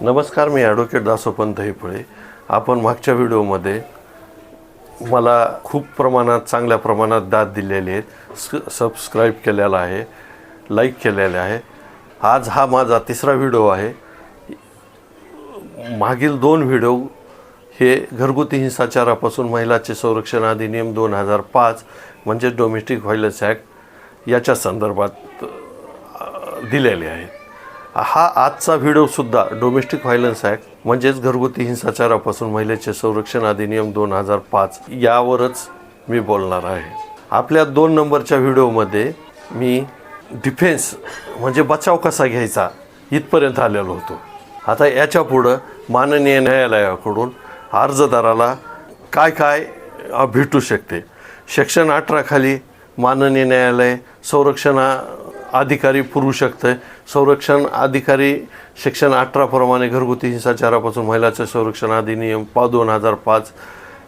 नमस्कार, मी ॲडव्होकेट दासोपंत हैपळे. आपण मागच्या व्हिडिओमध्ये मला खूप चांगल्या प्रमाणात दाद दिलेली आहेत, सबस्क्राईब केलेला आहे, लाईक केलेले आहे. आज हा माझा तिसरा व्हिडिओ आहे. मागील 2 व्हिडिओ हे घरगुती हिंसाचारापासून महिलाचे संरक्षण अधिनियम 2005 म्हणजे डोमेस्टिक व्हायलन्स ॲक्ट याच्या संदर्भात दिलेले आहेत. हा आजचा व्हिडिओसुद्धा डोमेस्टिक व्हायलन्स ॲक्ट म्हणजेच घरगुती हिंसाचारापासून महिलेचे संरक्षण अधिनियम 2005 यावरच मी बोलणार आहे. आपल्या 2 नंबरच्या व्हिडिओमध्ये मी डिफेन्स म्हणजे बचाव कसा घ्यायचा इथपर्यंत आलेलो होतो. आता याच्या पुढं माननीय न्यायालयाकडून अर्जदाराला काय भेटू शकते. सेक्शन 18 खाली माननीय न्यायालय संरक्षण अधिकारी पुरवू शकते. संरक्षण अधिकारी सेक्शन 18 प्रमाणे घरगुती हिंसाचारापासून महिलाचे संरक्षण अधिनियम 2005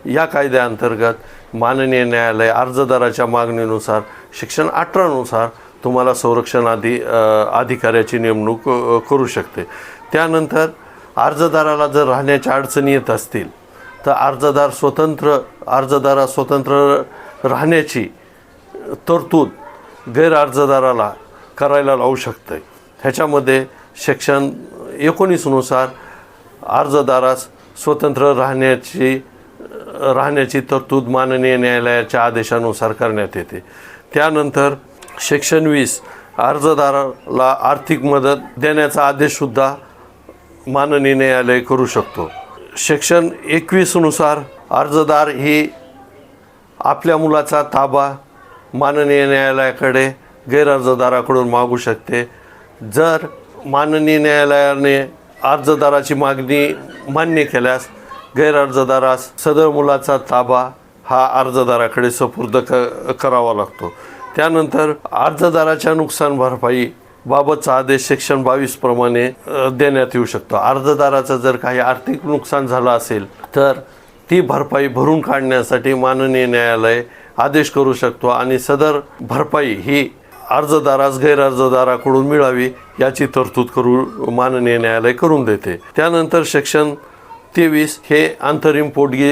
या कायद्याअंतर्गत माननीय न्यायालय अर्जदाराच्या मागणीनुसार सेक्शन 18 नुसार तुम्हाला संरक्षण अधिकाऱ्याची नेमणूक करू शकते. त्यानंतर अर्जदाराला जर राहण्याच्या अडचणी येत असतील तर अर्जदारा स्वतंत्र राहण्याची तरतूद गैर अर्जदाराला करायला लावू शकते. ह्याच्यामध्ये सेक्शन 19 नुसार अर्जदारास स्वतंत्र राहण्याची तरतूद माननीय न्यायालयाच्या आदेशानुसार करण्यात येते. त्यानंतर सेक्शन 20 अर्जदाराला आर्थिक मदत देण्याचा आदेशसुद्धा माननीय न्यायालय करू शकतो. सेक्शन 21 नुसार अर्जदार ही आपल्या मुलाचा ताबा माननीय न्यायालयाकडे गैर अर्जदाराकडून मागू शकते. जर माननीय न्यायालयाने अर्जदाराची मागणी मान्य केल्यास गैर अर्जदारास सदर मुलाचा ताबा हा अर्जदाराकडे सुपूर्द करावा लागतो. त्यानंतर अर्जदाराच्या नुकसान भरपाई बाबतचा आदेश सेक्शन 22 प्रमाणे देण्यात येऊ शकतो. अर्जदाराचं जर काही आर्थिक नुकसान झालं असेल तर ती भरपाई भरून काढण्यासाठी माननीय न्यायालय आदेश करू शकतो आणि सदर भरपाई ही अर्जदारास गैर अर्जदाराकडून मिळावी याची तरतूद माननीय न्यायालय करून देते. त्यानंतर सेक्शन 23 हे अंतरिम पोटगी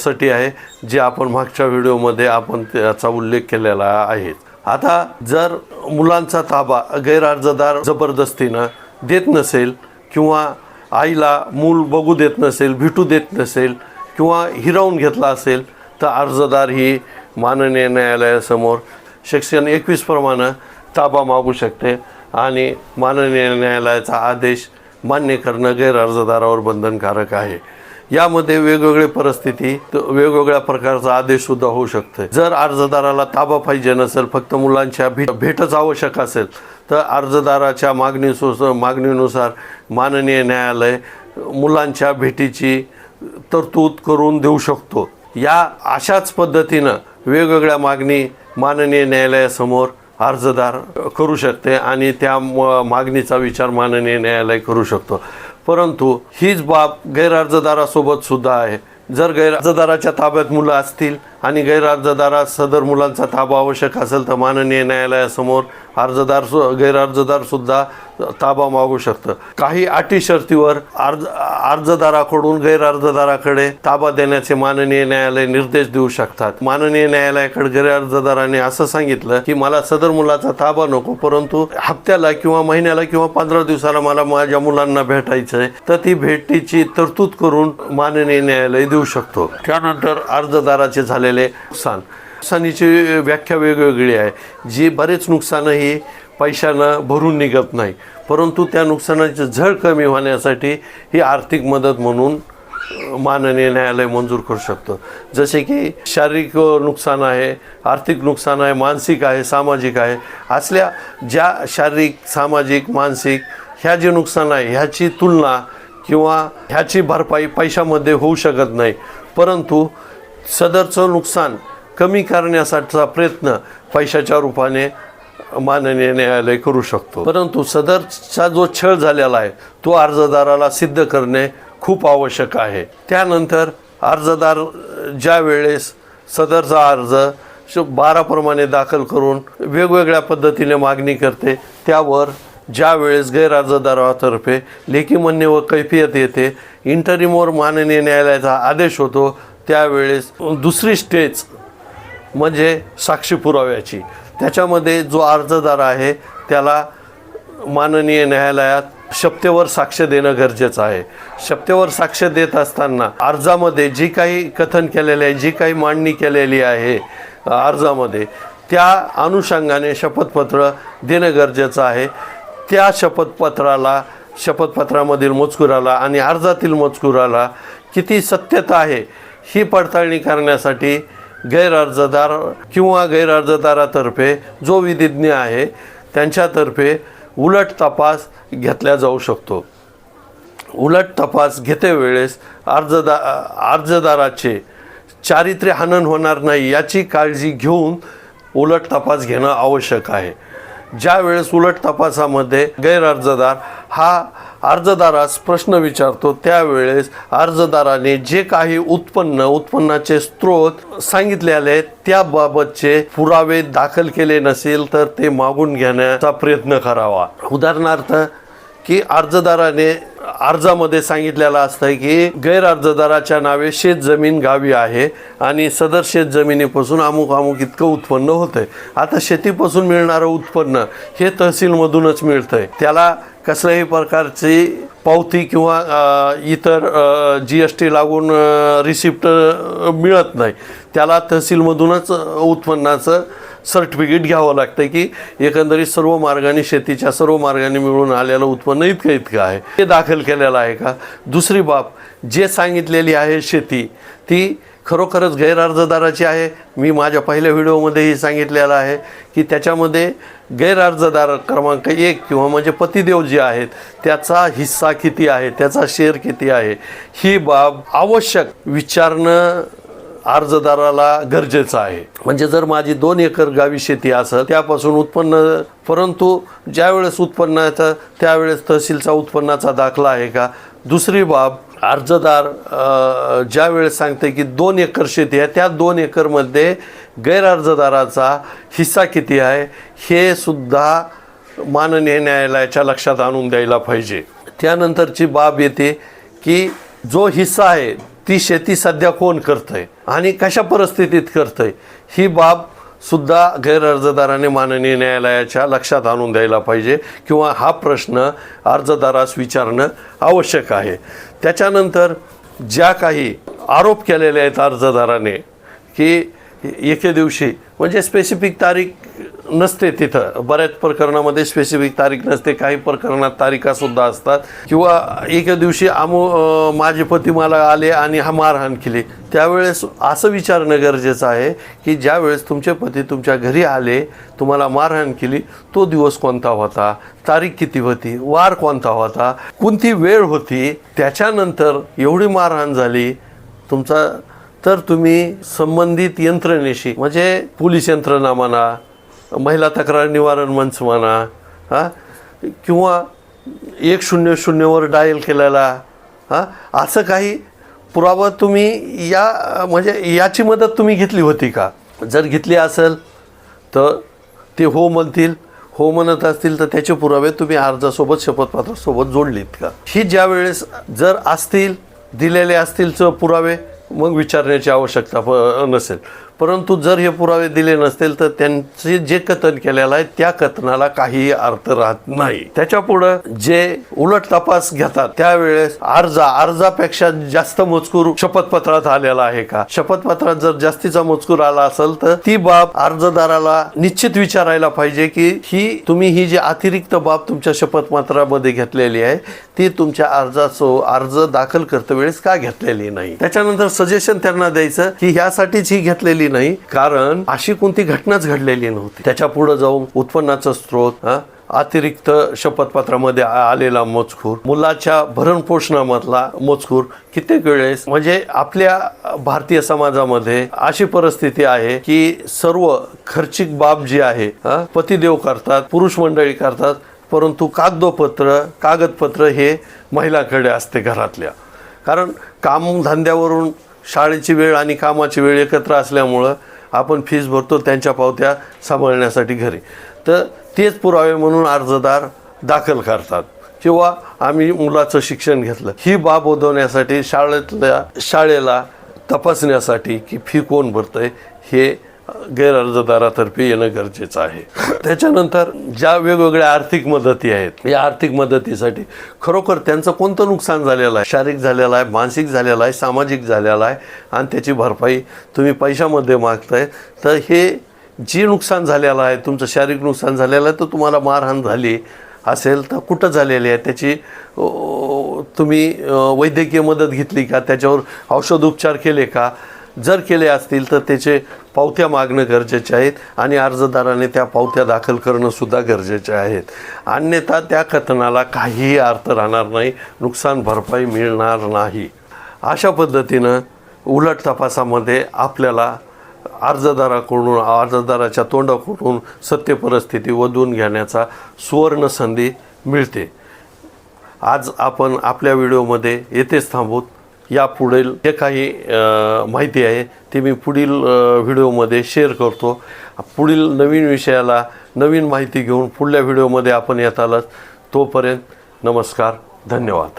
साठी आहे, जे आपण मागच्या व्हिडिओमध्ये आपण त्याचा उल्लेख केलेला आहे. आता जर मुलांचा ताबा गैर अर्जदार जबरदस्तीनं देत नसेल किंवा आईला मूल बघू देत नसेल, भेटू देत नसेल किंवा हिरावून घेतला असेल तर अर्जदार ही माननीय न्यायालयासमोर सेक्शन 21 प्रमाणे ताबा मागू शकते आणि माननीय न्यायालयाचा आदेश मान्य करणं गैर अर्जदारावर बंधनकारक आहे. यामध्ये वेगवेगळ्या प्रकारचा आदेशसुद्धा होऊ शकतो. जर अर्जदाराला ताबा पाहिजे नसेल, फक्त मुलांच्या भेटच आवश्यक असेल तर अर्जदाराच्या मागणीनुसार माननीय न्यायालय मुलांच्या भेटीची तरतूद करून देऊ शकतो. या अशाच पद्धतीनं वेगवेगळ्या मागणी माननीय न्यायालयासमोर अर्जदार करू शकते आणि त्या मागणीचा विचार माननीय न्यायालय करू शकतो. परंतु हीच बाब गैर अर्जदारासोबत सुद्धा आहे. जर गैर अर्जदाराच्या ताब्यात मुलं असतील आणि गैर अर्जदारास सदर मुलांचा ताबा आवश्यक असेल तर माननीय न्यायालयासमोर गैर अर्जदारसुद्धा ताबा मागू शकतं. काही अटी शर्तीवर अर्जदाराकडून गैर अर्जदाराकडे ताबा देण्याचे माननीय न्यायालय निर्देश देऊ शकतात. माननीय न्यायालयाकडे गैर अर्जदाराने असं सांगितलं की मला सदर मुलाचा ताबा नको, परंतु हप्त्याला किंवा महिन्याला किंवा 15 दिवसाला मला माझ्या मुलांना भेटायचं आहे, तर ती भेटीची तरतूद करून माननीय न्यायालय देऊ शकतो. त्यानंतर अर्जदाराचे झालेले नुकसानीची व्याख्या वेगवेगळी आहे. जी बरेच नुकसानं ही पैशानं भरून निघत नाही, परंतु त्या नुकसानाची झळ कमी होण्यासाठी ही आर्थिक मदत म्हणून माननीय न्यायालय मंजूर करू शकतो. जसे की शारीरिक नुकसान आहे, आर्थिक नुकसान आहे, मानसिक आहे, सामाजिक आहे. असल्या ज्या शारीरिक, सामाजिक, मानसिक ह्या जे नुकसान आहे ह्याची तुलना किंवा ह्याची भरपाई पैशामध्ये होऊ शकत नाही, परंतु सदरचं नुकसान कमी करण्यासाठीचा प्रयत्न पैशाच्या रूपाने माननीय न्यायालय करू शकतो. परंतु सदरचा जो छळ झालेला आहे तो अर्जदाराला सिद्ध करणे खूप आवश्यक आहे. त्यानंतर अर्जदार ज्या वेळेस सदरचा अर्ज 12 प्रमाणे दाखल करून वेगवेगळ्या पद्धतीने मागणी करते, त्यावर ज्या वेळेस गैरअर्जदारातर्फे लेखी म्हणणे व कैफियत येते, इंटरिमवर माननीय न्यायालयाचा आदेश होतो, त्यावेळेस दुसरी स्टेज म्हणजे साक्षी पुराव्याची. त्याच्यामध्ये जो अर्जदार आहे त्याला माननीय न्यायालयात शपथेवर साक्ष देणं गरजेचं आहे. शपथेवर साक्ष देत असताना अर्जामध्ये जी काही कथन केलेले आहे, जी काही मांडणी केलेली आहे अर्जामध्ये, त्या अनुषंगाने शपथपत्र देणं गरजेचं आहे. त्या शपथपत्रामधील मजकुराला आणि अर्जातील मजकुराला किती सत्यता आहे ही पडताळणी करण्यासाठी गैरअर्जदार किंवा गैरअर्जदारातर्फे जो विधिज्ञ आहे त्यांच्यातर्फे उलट तपास घेतला जाऊ शकतो. उलट तपास घेतेवेळेस अर्जदाराचे चारित्र्य हनन होणार नाही याची काळजी घेऊन उलट तपास घेणं आवश्यक आहे. ज्या वेळेस उलट तपासामध्ये गैरअर्जदार हा अर्जदारास प्रश्न विचारतो, त्यावेळेस अर्जदाराने जे काही उत्पन्नाचे स्रोत सांगितलेले त्याबाबतचे पुरावे दाखल केले नसेल तर ते मागून घेण्याचा प्रयत्न करावा. उदाहरणार्थ की अर्जदाराने अर्जामध्ये सांगितलेलं असतं की गैरअर्जदाराच्या नावे शेतजमीन गावी आहे आणि सदर शेतजमिनीपासून अमुक अमुक इतकं उत्पन्न होतं आहे. आता शेतीपासून मिळणारं उत्पन्न हे तहसीलमधूनच मिळतं आहे, त्याला कसल्याही प्रकारची पावती किंवा इतर GST लागून रिसिप्ट मिळत नाही. त्याला तहसीलमधूनच उत्पन्नाचं सर्टिफिकेट घ्यावं लागतं की एकंदरीत सर्व मार्गाने शेतीच्या सर्व मार्गाने मिळून आलेलं उत्पन्न इतकं आहे, ते दाखल केलेलं आहे का. दुसरी बाब, जे सांगितलेली आहे शेती ती खरोखरच गैरअर्जदाराची आहे. मी माझ्या पहिल्या व्हिडिओमध्येही सांगितलेलं आहे की त्याच्यामध्ये गैरअर्जदार क्रमांक 1 किंवा म्हणजे पतिदेव जे आहेत त्याचा हिस्सा किती आहे, त्याचा शेअर किती आहे, ही बाब आवश्यक विचारणं अर्जदाराला गरजेचं आहे. म्हणजे जर माझी 2 एकर गावी शेती असेल त्यापासून उत्पन्न, परंतु ज्यावेळेस उत्पन्नाचा त्यावेळेस तहसीलचा उत्पन्नाचा दाखला आहे का. दुसरी बाब, अर्जदार ज्या वेळेस सांगते की 2 एकर शेती आहे, त्या 2 एकरमध्ये गैरअर्जदाराचा हिस्सा किती आहे हे सुद्धा माननीय न्यायालयाच्या लक्षात आणून द्यायला पाहिजे. त्यानंतरची बाब येते की जो हिस्सा आहे ती शेती सध्या कोण करतंय आणि कशा परिस्थितीत करतंय, ही बाब सुद्धा गैरअर्जदाराने माननीय न्यायालयाच्या लक्षात आणून द्यायला पाहिजे किंवा हा प्रश्न अर्जदारास विचारणं आवश्यक आहे. त्याच्यानंतर ज्या काही आरोप केलेले आहेत अर्जदाराने की एके दिवशी, म्हणजे स्पेसिफिक तारीख नसते, तिथं बऱ्याच प्रकरणामध्ये स्पेसिफिक तारीख नसते, काही प्रकरणात तारीखासुद्धा असतात, किंवा एके दिवशी माझे पती मला आले आणि हा मारहाण केली. त्यावेळेस असं विचारणं गरजेचं आहे की ज्यावेळेस तुमचे पती तुमच्या घरी आले, तुम्हाला मारहाण केली, तो दिवस कोणता होता, तारीख किती होती, वार कोणता होता, कोणती वेळ होती, त्याच्यानंतर एवढी मारहाण झाली तुमचा, तर तुम्ही संबंधित यंत्रणेशी म्हणजे पोलीस यंत्रणा म्हणा, महिला तक्रार निवारण मंच म्हणा, किंवा 100वर डायल केलेला असं काही पुरावा तुम्ही म्हणजे याची मदत तुम्ही घेतली होती का. जर घेतली असेल तर ते हो म्हणतील, हो म्हणत असतील तर त्याचे पुरावे तुम्ही अर्जासोबत शपथपत्रासोबत जोडलीत का. ही ज्या वेळेस जर असतील, दिलेले असतील पुरावे, मग विचारण्याची आवश्यकता नसेल. परंतु जर हे पुरावे दिले नसतील तर त्यांचे जे कथन केलेलं आहे त्या कथनाला काहीही अर्थ राहत नाही. त्याच्यापुढं जे उलट तपास घेतात त्यावेळेस अर्जापेक्षा जास्त मजकूर शपथपत्रात आलेला आहे का. शपथपत्रात जर जास्तीचा मजकूर आला असेल तर ती बाब अर्जदाराला निश्चित विचारायला पाहिजे की तुम्ही ही जी अतिरिक्त बाब तुमच्या शपथपत्रामध्ये घेतलेली आहे ती तुमच्या अर्ज दाखल करते वेळेस का घेतलेली नाही. त्याच्यानंतर सजेशन त्यांना द्यायचं की ह्यासाठीच ही घेतलेली नाही कारण अशी कोणती घटनाच घडलेली नव्हती. त्याच्या पुढे जाऊन उत्पन्नाचा स्रोत, अतिरिक्त शपथपत्रामध्ये आलेला मजकूर, मुलाच्या भरणपोषणामधला मजकूर, कित्येक वेळेस म्हणजे आपल्या भारतीय समाजामध्ये अशी परिस्थिती आहे की सर्व खर्चिक बाब जी आहे पतिदेव करतात, पुरुष मंडळी करतात, परंतु कागदपत्र हे महिलाकडे असते घरातल्या. कारण कामधंद्यावरून शाळेची वेळ आणि कामाची वेळ एकत्र असल्यामुळं आपण फीस भरतो त्यांच्या पावत्या सांभाळण्यासाठी घरी, तर तेच पुरावे म्हणून अर्जदार दाखल करतात किंवा आम्ही मुलाचं शिक्षण घेतलं, ही बाब ओढवण्यासाठी शाळेला तपासण्यासाठी की फी कोण भरतंय हे गैरअर्जदारातर्फे येणं गरजेचं आहे. त्याच्यानंतर ज्या वेगवेगळ्या आर्थिक मदती आहेत, या आर्थिक मदतीसाठी खरोखर त्यांचं कोणतं नुकसान झालेलं आहे, शारीरिक झालेलं आहे, मानसिक झालेलं आहे, सामाजिक झालेलं आहे आणि त्याची भरपाई तुम्ही पैशामध्ये मागताय. तर हे जे नुकसान झालेलं आहे, तुमचं शारीरिक नुकसान झालेलं आहे, तर तुम्हाला मारहाण झाली असेल तर कुठं झालेली आहे, त्याची तुम्ही वैद्यकीय मदत घेतली का, त्याच्यावर औषधोपचार केले का, जर केले असतील तर त्याचे पावत्या मागणं गरजेचे आहेत आणि अर्जदाराने त्या पावत्या दाखल करणंसुद्धा गरजेचे आहेत. अन्यथा त्या कथनाला काहीही अर्थ राहणार नाही, नुकसान भरपाई मिळणार नाही. अशा पद्धतीनं उलट तपासामध्ये आपल्याला अर्जदाराच्या तोंडाकडून सत्य परिस्थिती वधवून घेण्याचा सुवर्ण संधी मिळते. आज आपण आपल्या व्हिडिओमध्ये येथेच थांबूत. या पुढील जे काही माहिती आहे ती मी पुढील व्हिडिओमध्ये शेअर करतो. पुढील नवीन विषयाला नवीन माहिती घेऊन पुढल्या व्हिडिओमध्ये आपण येत आलात. तोपर्यंत नमस्कार, धन्यवाद.